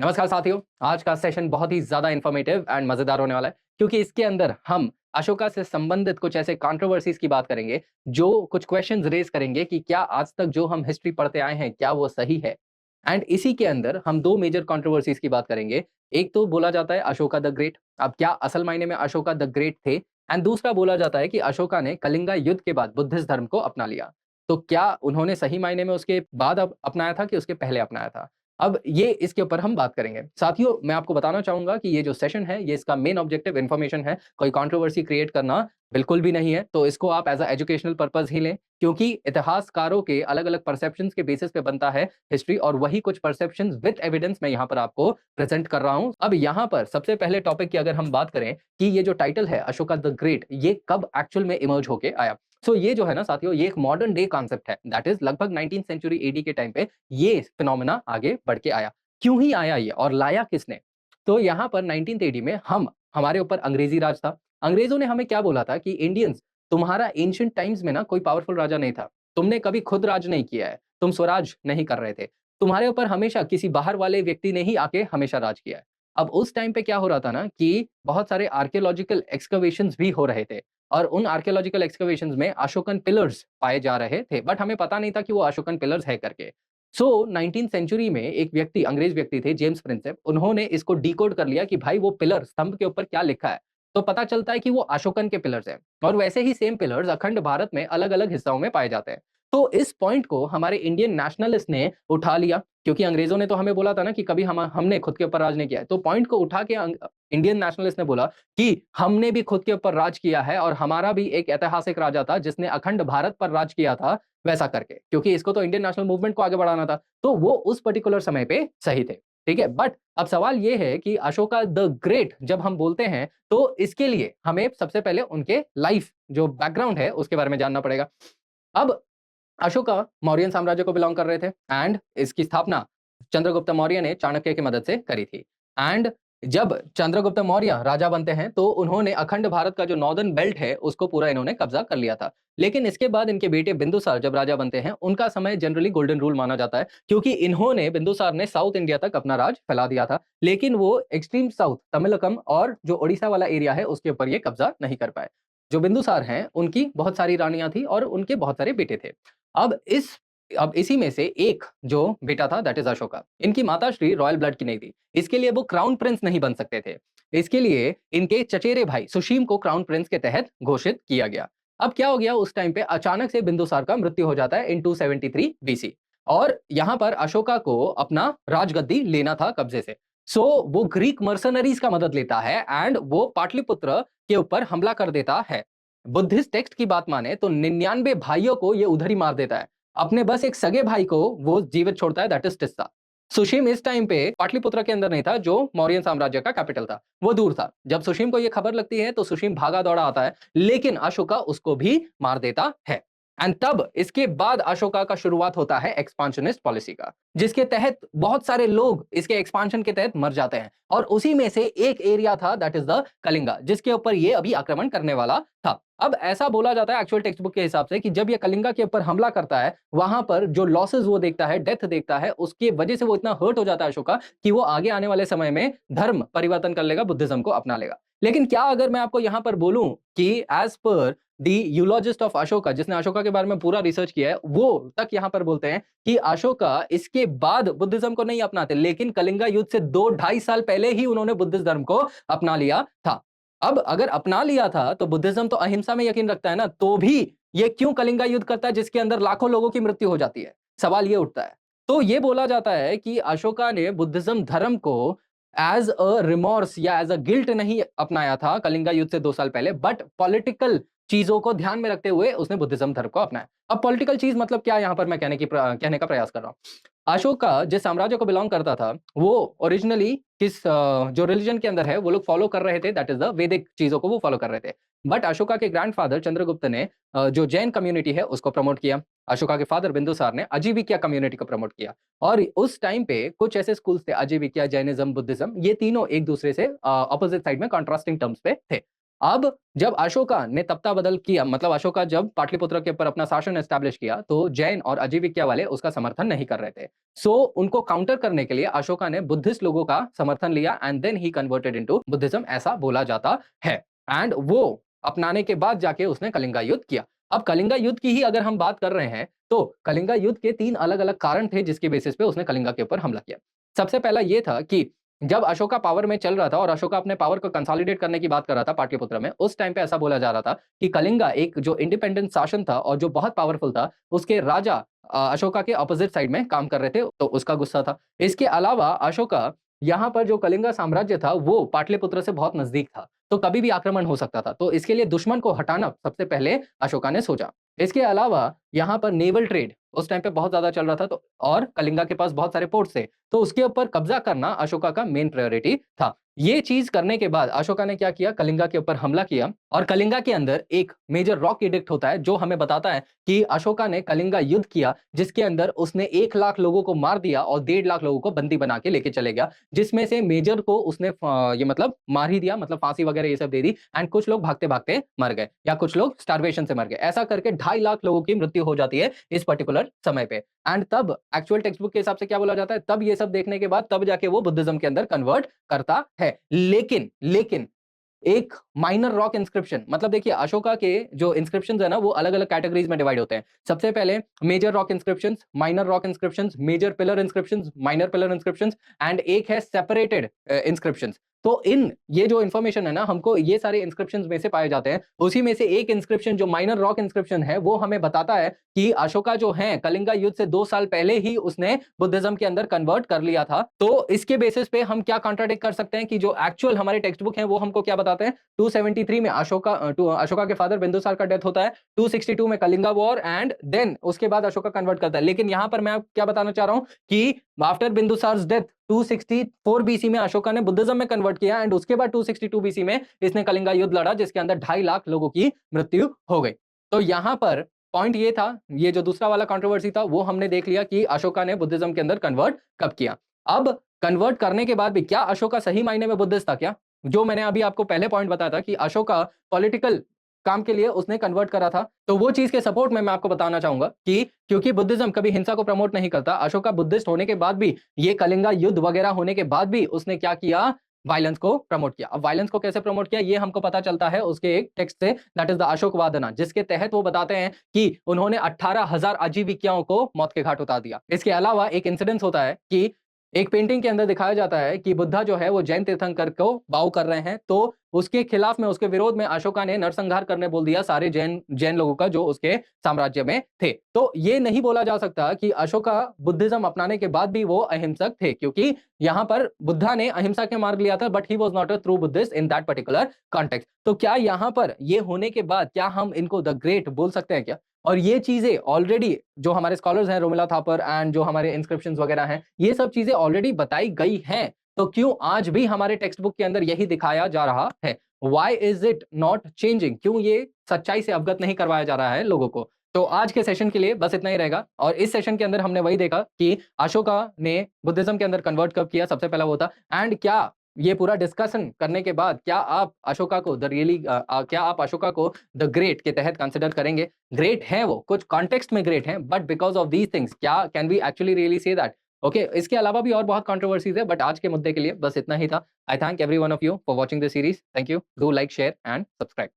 नमस्कार साथियों, आज का सेशन बहुत ही ज़्यादा इन्फॉर्मेटिव एंड मज़ेदार होने वाला है क्योंकि इसके अंदर हम अशोका से संबंधित कुछ ऐसे कंट्रोवर्सीज़ की बात करेंगे, जो कुछ क्वेश्चंस रेज़ करेंगे कि क्या आज तक जो हम हिस्ट्री पढ़ते आए हैं, क्या वो सही है? एंड इसी के अंदर हम 2 मेजर कंट्रोवर्सीज़ की बात करेंगे। एक तो बोला जाता है अशोका द ग्रेट, अब क्या असल मायने में अशोका द ग्रेट थे? एंड दूसरा बोला जाता है कि अशोका ने कलिंगा युद्ध के बाद बुद्धिस्ट धर्म को अपना लिया। तो क्या उन्होंने सही मायने में उसके बाद अपनाया था कि उसके पहले अपनाया था? अब ये इसके ऊपर हम बात करेंगे। साथियों, मैं आपको बताना चाहूँगा कि ये जो सेशन है, ये इसका मेन ऑब्जेक्टिव इन्फॉर्मेशन है, कोई कंट्रोवर्सी क्रिएट करना बिल्कुल भी नहीं है। तो इसको आप एज़ अ एजुकेशनल पर्पज़ ही लें, क्योंकि इतिहासकारों के अलग-अलग परसेप्शंस के बेसिस पे बनता है हिस्ट्री और वही कुछ परसेप्शंस विद एविडेंस मैं यहाँ पर आपको प्रेज़ेंट कर रहा हूँ। अब यहाँ पर सबसे पहले टॉपिक की अगर हम बात करें कि ये जो टाइटल है अशोका द ग्रेट, ये कब एक्चुअल में इमर्ज होके आया? सो ये जो है ना साथियों, ये एक मॉडर्न डे कांसेप्ट है। दैट इज़ लगभग 19th सेंचुरी एडी के टाइम पे ये फिनोमेना आगे बढ़ के आया। क्यों ही आया ये और लाया किसने? तो यहाँ पर 19th एडी में हमारे ऊपर अंग्रेज़ी राज था। अंग्रेज़ों ने हमें क्या बोला था कि इंडियंस, तुम्हारा एंशिएंट टाइम्स में ना कोई पावरफुल राजा नहीं था। तुमने कभी खुद राज नहीं किया है। तुम स्वराज नहीं कर रहे थे। तुम्हारे ऊपर हमेशा किसी बाहर वाले व्यक्ति ने ही आके हमेशा राज किया है। अब उस टाइम पे क्या हो रहा था ना कि बहुत सारे आर्कियोलॉजिकल एक्सकवेशंस भी हो रहे थे और उन आर्कियोलॉजिकल एक्सकवेशंस में अशोकन पिलर्स पाए जा रहे थे, बट हमें पता नहीं था कि वो अशोकन पिलर्स है करके। सो 19th सेंचुरी में एक व्यक्ति, अंग्रेज व्यक्ति थे जेम्स प्रिंसेप, उन्होंने इसको डिकोड कर लिया कि भाई वो पिलर स्तंभ के ऊपर क्या लिखा है। तो पता चलता है कि वो अशोकन के पिलर्स हैं और वैसे ही सेम पिलर्स अखंड भारत में अलग-अलग हिस्सों में पाए जाते हैं। तो इस पॉइंट को हमारे इंडियन नेशनलिस्ट ने उठा लिया, क्योंकि अंग्रेजों ने तो हमें बोला था ना कि कभी हमने खुद के ऊपर राज नहीं किया है। तो पॉइंट को उठा के इंडियन नेशनलिस्ट ने बोला कि हमने भी खुद के ऊपर राज किया है और हमारा भी एक ऐतिहासिक राजा था जिसने अखंड भारत पर राज किया था, वैसा करके, क्योंकि इसको तो इंडियन नेशनल मूवमेंट को आगे बढ़ाना था। तो वो उस पर्टिकुलर समय पे सही थे, ठीक है? बट अब सवाल ये है कि अशोका द ग्रेट जब हम बोलते हैं, तो इसके लिए हमें सबसे पहले उनके लाइफ जो बैकग्राउंड है, उसके बारे में जानना पड़ेगा। अब अशोका मौर्यन साम्राज्य को बिलॉन्ग कर रहे थे एंड इसकी स्थापना चंद्रगुप्त मौर्य ने चाणक्य की मदद से करी थी। एंड जब चंद्रगुप्त मौर्य राजा बनते हैं तो उन्होंने अखंड भारत का जो नॉर्दर्न बेल्ट है उसको पूरा इन्होंने कब्जा कर लिया था। लेकिन इसके बाद इनके बेटे बिंदुसार जब राजा बनते हैं, उनका समय जनरली गोल्डन रूल माना जाता है, क्योंकि इन्होंने, बिंदुसार ने साउथ इंडिया तक अपना राज फैला दिया था। लेकिन वो एक्सट्रीम साउथ तमिलकम और जो ओडिशा वाला एरिया है उसके ऊपर ये कब्जा नहीं कर पाए। जो बिंदुसार हैं, उनकी बहुत सारी रानियां थी और उनके बहुत सारे बेटे थे। अब इस अब इसी में से एक जो बेटा था, दैट इज़ अशोका। इनकी माताश्री रॉयल ब्लड की नहीं थी। इसके लिए वो क्राउन प्रिंस नहीं बन सकते थे। इसके लिए इनके चचेरे भाई सुशीम को क्राउन प्रिंस के तहत घोषित किया गया। अब क्या हो गया, उस टाइम पे अचानक से बिंदुसार का मृत्यु हो जाता है इन 273 बीसी और यहाँ पर अशोका को अपना राजगद्दी लेना था कब्जे से। सो वो ग्रीक मर्सनरीज का मदद लेता है एंड वो पाटलिपुत्र के ऊपर हमला कर देता है। बुद्धिस्ट टेक्स्ट की बात माने तो 99 भाइयों को ये उधर ही मार देता है। अपने बस एक सगे भाई को वो जीवित छोड़ता है, दैट इज़ टिस्सा। सुशीम इस टाइम पे पाटलिपुत्र के अंदर नहीं था, जो मौर्यन साम्राज्य का कैपिटल था, वो दूर था। जब सुशीम को ये खबर लगती है तो सुशीम भागा दौड़ा आता है, लेकिन अशोका उसको भी मार देता है। एंड तब इसके बाद अशोका का शुरुआत होता है एक्सपांशनिस्ट पॉलिसी का, जिसके तहत बहुत सारे लोग इसके एक्सपांशन के तहत मर जाते हैं और उसी में से एक एरिया था, दैट इज़ द कलिंगा, जिसके ऊपर ये अभी आक्रमण करने वाला था। अब ऐसा बोला जाता है एक्चुअल टेक्स्ट बुक के हिसाब से कि जब ये कलिंगा के ऊपर हमला करता है, वहां पर जो लॉसेस वो देखता है, डेथ देखता है, उसकी वजह से वो इतना हर्ट हो जाता है अशोका कि वो आगे आने वाले समय में धर्म परिवर्तन कर लेगा, बुद्धिज्म को अपना लेगा। लेकिन क्या अगर मैं आपको यहां पर बोलूं कि as per the यूलॉजिस्ट of Ashoka, जिसने अशोका के बारे में पूरा रिसर्च किया है, वो तक यहां पर बोलते हैं कि अशोका इसके बाद बुद्धिज्म को नहीं अपनाते, लेकिन कलिंगा युद्ध से 2-2.5 साल पहले ही उन्होंने बुद्धिस्ट धर्म को अपना लिया था। अब अगर अपना लिया था तो बुद्धिज्म तो अहिंसा में यकीन रखता है ना, तो भी ये क्यों कलिंगा युद्ध करता है जिसके अंदर लाखों लोगों की मृत्यु हो जाती है? सवाल ये उठता है। तो ये बोला जाता है कि अशोका ने बुद्धिज्म धर्म को एज अ रिमॉर्स या एज अ गिल्ट नहीं अपनाया था कलिंगा युद्ध से 2 साल पहले, बट पॉलिटिकल चीजों को ध्यान में रखते हुए उसने बुद्धिज्म धर्म को अपनाया। अब पॉलिटिकल चीज मतलब क्या, यहां पर मैं कहने का प्रयास कर रहा हूं। अशोका जिस साम्राज्य को बिलोंग करता था, वो ओरिजिनली जो रिलीजन के अंदर है वो लोग फॉलो कर रहे थे, दैट इज द वैदिक चीजों को वो फॉलो कर रहे थे। बट अशोका के ग्रैंडफादर चंद्रगुप्त ने जो जैन कम्युनिटी है उसको प्रमोट किया। अशोका के फादर बिंदुसार ने अजीविका कम्युनिटी को प्रमोट किया और उस टाइम पे कुछ ऐसे स्कूल्स थे, अजीविका, जैनिज्म, बुद्धिज्म, ये तीनों एक दूसरे से ऑपोजिट साइड में कॉन्ट्रास्टिंग टर्म्स पे थे। अब जब अशोका ने तख्ता-बदल किया, मतलब अशोका जब पाटलिपुत्र के ऊपर अपना शासन एस्टैब्लिश किया, तो जैन और अजीविका वाले उसका समर्थन नहीं कर रहे थे। सो उनको काउंटर करने के लिए अशोका ने बुद्धिस्ट लोगों का समर्थन लिया and then he converted into Buddhism, ऐसा बोला जाता है। एंड वो अपनाने के बाद जाके उसने कलिंगा युद्ध किया। अब कलिंगा युद्ध की ही अगर हम बात कर रहे हैं, तो कलिंगा युद्ध के 3 अलग-अलग कारण थे जिसके बेसिस पे उसने कलिंगा के ऊपर हमला किया। सबसे पहला ये था कि जब अशोका पावर में चल रहा था और अशोका अपने पावर को कंसोलिडेट करने की बात कर रहा था पाटलिपुत्र में, उस टाइम पे ऐसा बोला जा रहा था कि कलिंगा एक जो इंडिपेंडेंट शासन था और जो बहुत पावरफुल था, उसके राजा अशोका के अपोजिट साइड में काम कर रहे थे, तो उसका गुस्सा था। इसके अलावा अशोका यहाँ पर जो कलिंगा साम्राज्य था, वो पाटलिपुत्र से बहुत नजदीक था, तो कभी भी आक्रमण हो सकता था। तो इसके लिए दुश्मन को हटाना सबसे पहले अशोका ने सोचा। इसके अलावा यहाँ पर नेवल ट्रेड उस टाइम पे बहुत ज़्यादा चल रहा था, तो और कलिंगा के पास बहुत सारे पोर्ट्स थे, तो उसके ऊपर कब्जा करना अशोका का मेन प्रायोरिटी था। ये चीज़ करने के बाद अशोका ने क्या किया, कलिंगा के ऊपर हमला किया और कलिंगा के अंदर एक मेजर रॉक एडिक्ट होता है, जो हमें बताता है कि अशोका ने कलिंगा युद्ध किया, जिसके अंदर उसने 1 लाख लोगों को मार दिया और 1.5 लाख लोगों को बंदी बना के लेके चले गया, जिसमें से मेजर को उसने ये मतलब मार ही दिया, मतलब फांसी वगैरह ये सब दे दी एंड कुछ लोग भागते-भागते मर गए या कुछ लोग स्टार्वेशन से मर गए। ऐसा करके 2.5 लाख लोगों की मृत्यु हो जाती है इस पर्टिकुलर समय पे। एंड तब एक्चुअल टेक्स्ट बुक के हिसाब से क्या बोला जाता है, तब ये सब देखने के बाद तब जाके वो बुद्धिज्म के अंदर कन्वर्ट करता है। लेकिन एक माइनर रॉक इंस्क्रिप्शन, मतलब देखिए अशोका के जो इंस्क्रिप्शंस है ना, वो अलग-अलग कैटेगरीज में डिवाइड होते हैं। सबसे पहले major rock inscriptions, minor rock inscriptions, major pillar inscriptions, minor pillar inscriptions and एक है सेपरेटेड इंस्क्रिप्शंस। तो इन ये जो इंफॉर्मेशन है ना, हमको ये सारे इंस्क्रिप्शंस में से पाए जाते हैं। उसी में से एक इंस्क्रिप्शन जो माइनर रॉक इंस्क्रिप्शन है, वो हमें बताता है कि अशोका जो है, कलिंगा युद्ध से 2 साल पहले ही उसने बुद्धिज्म के अंदर कन्वर्ट कर लिया था। तो इसके बेसिस पे हम क्या कॉन्ट्राडिक्ट कर सकते हैं कि जो एक्चुअल हमारे टेक्स्ट बुक है, वो हमको क्या बताते हैं, 273 में अशोका के फादर बिंदुसार का डेथ होता है, 262 में कलिंगा वॉर एंड देन उसके बाद अशोका कन्वर्ट करता है। लेकिन यहाँ पर मैं क्या बताना चाह रहा हूँ कि आफ्टर बिंदुसार्स डेथ 264 बीसी में अशोका ने बुद्धिज्म में कन्वर्ट किया एंड उसके बाद 262 बीसी में इसने कलिंगा युद्ध लड़ा, जिसके अंदर 2.5 लाख लोगों की मृत्यु हो गई। तो यहाँ पर पॉइंट ये था, ये जो दूसरा वाला कंट्रोवर्सी था, वो हमने देख लिया कि अशोका ने बुद्धिज्म के अंदर कन्वर्ट कब किया। अब कन्वर्ट करने के बाद भी क्या अशोका सही मायने में बुद्धिस्ट था क्या? जो मैंने अभी आपको पहले पॉइंट बताया था कि अशोका पॉलिटिकल काम के लिए उसने कन्वर्ट करा था, तो वो चीज़ के सपोर्ट में मैं आपको बताना चाहूँगा कि क्योंकि बुद्धिज्म कभी हिंसा को प्रमोट नहीं करता, अशोका बुद्धिस्ट होने के बाद भी, ये कलिंगा युद्ध वगैरह होने के बाद भी उसने क्या किया, वायलेंस को प्रमोट किया। अब वायलेंस को कैसे प्रमोट किया, ये हमको पता चलता है उसके एक टेक्स्ट से, दैट इज़ द अशोक वादना, जिसके तहत वो बताते हैं कि उन्होंने 18,000 आजीविकाओं को मौत के घाट उतार दिया। इसके अलावा एक इंसिडेंस होता है कि एक पेंटिंग के अंदर दिखाया जाता है कि बुद्धा जो है वो जैन तीर्थंकर को बाउ कर रहे हैं, तो उसके खिलाफ में, उसके विरोध में अशोका ने नरसंहार करने बोल दिया सारे जैन जैन लोगों का जो उसके साम्राज्य में थे। तो ये नहीं बोला जा सकता कि अशोका बुद्धिज्म अपनाने के बाद भी वो अहिंसक थे, क्योंकि यहाँ पर बुद्धा ने अहिंसा के मार्ग लिया था, but he was not a true Buddhist in that particular context. तो क्या यहाँ पर ये होने के बाद क्या हम इनको द ग्रेट बोल सकते हैं क्या? और ये चीज़ें ऑलरेडी जो हमारे स्कॉलर्स हैं, रोमिला थापर एंड जो हमारे इंस्क्रिप्शंस वगैरह हैं, ये सब चीज़ें ऑलरेडी बताई गई हैं। तो क्यों आज भी हमारे टेक्स्ट बुक के अंदर यही दिखाया जा रहा है? Why is it not changing? क्यों ये सच्चाई से अवगत नहीं करवाया जा रहा है लोगों को? तो आज के सेशन के लिए बस इतना ही रहेगा और इस सेशन के अंदर हमने वही देखा कि अशोका ने बुद्धिज़्म के अंदर कन्वर्ट कब किया, सबसे पहला वो था एंड क्या ये पूरा डिस्कशन करने के बाद क्या आप अशोका को क्या आप अशोका को द ग्रेट के तहत कंसिडर करेंगे? ग्रेट हैं वो, कुछ कॉन्टेक्स्ट में ग्रेट हैं, but because of these things क्या can we actually really say that? Okay, इसके अलावा भी और बहुत कंट्रोवर्सीज़ है, बट आज के मुद्दे के लिए बस इतना ही था। आई thank every one of you for watching this series. Thank you. Do like, share and subscribe.